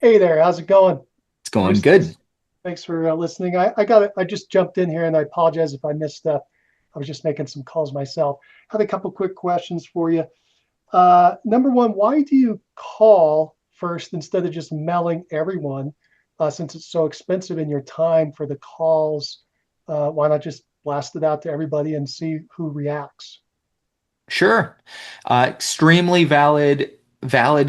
Hey there, how's it going? It's going Bruce, good. thanks for listening. I got it. I just jumped in here and I apologize if I missed stuff. I was just making some calls myself. Had a couple quick questions for you. Number one, why do you call first instead of just mailing everyone? Since it's so expensive in your time for the calls, why not just blast it out to everybody and see who reacts? Sure. Extremely valid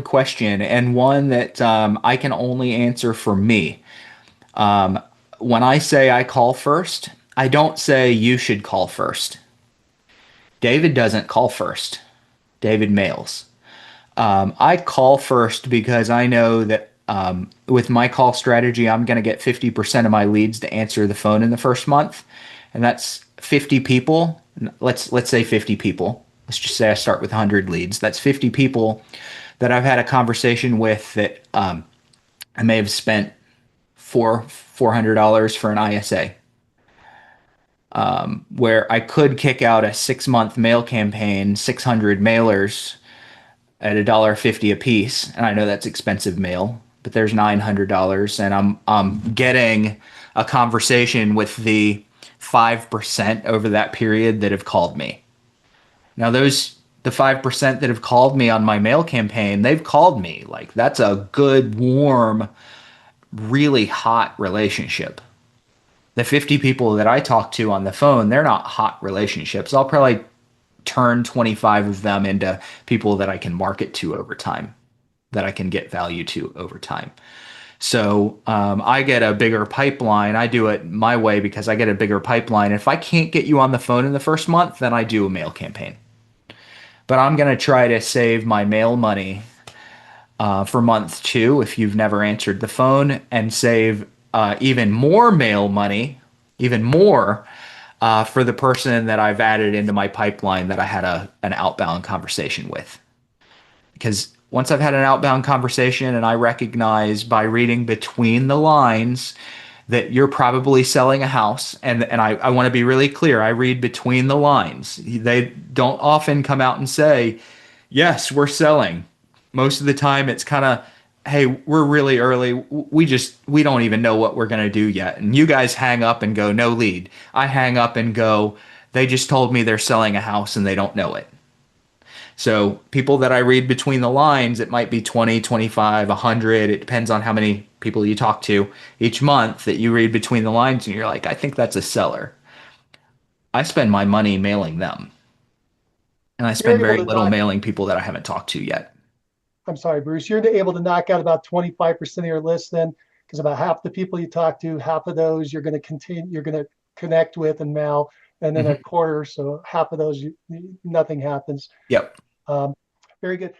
question, and one that I can only answer for me. Um, when I say I call first, I don't say you should call first. David doesn't call first. David mails. I call first because I know that with my call strategy, I'm going to get 50% of my leads to answer the phone in the first month, and that's 50 people. Let's say 50 people. Let's just say I start with 100 leads. That's 50 people that I've had a conversation with that I may have spent $400 for an ISA, where I could kick out a 6 month mail campaign, 600 mailers at $1.50 a piece, and I know that's expensive mail, but there's $900, and I'm getting a conversation with the 5% over that period that have called me. Now the 5% that have called me on my mail campaign, they've called me. Like that's a good, warm, really hot relationship. The 50 people that I talk to on the phone, they're not hot relationships. I'll probably turn 25 of them into people that I can market to over time, that I can get value to over time. So I get a bigger pipeline. I do it my way because I get a bigger pipeline. If I can't get you on the phone in the first month, then I do a mail campaign. But I'm going to try to save my mail money for month two if you've never answered the phone, and save even more mail money, even more for the person that I've added into my pipeline that I had an outbound conversation with. Because once I've had an outbound conversation and I recognize by reading between the lines that you're probably selling a house, and I want to be really clear, I read between the lines. They don't often come out and say, yes, we're selling. Most of the time it's kind of, hey, we're really early. We don't even know what we're going to do yet. And you guys hang up and go, no lead. I hang up and go, they just told me they're selling a house and they don't know it. So people that I read between the lines, it might be 20, 25, 100. It depends on how many people you talk to each month that you read between the lines and you're like, I think that's a seller. I spend my money mailing them, and I You're spend able very to little knock, mailing people that I haven't talked to yet. I'm sorry, Bruce, you're able to knock out about 25% of your list then, because about half the people you talk to, half of those you're going to connect with and mail, and then a Mhm. quarter, so half of those, nothing happens. Yep. Um, Very good.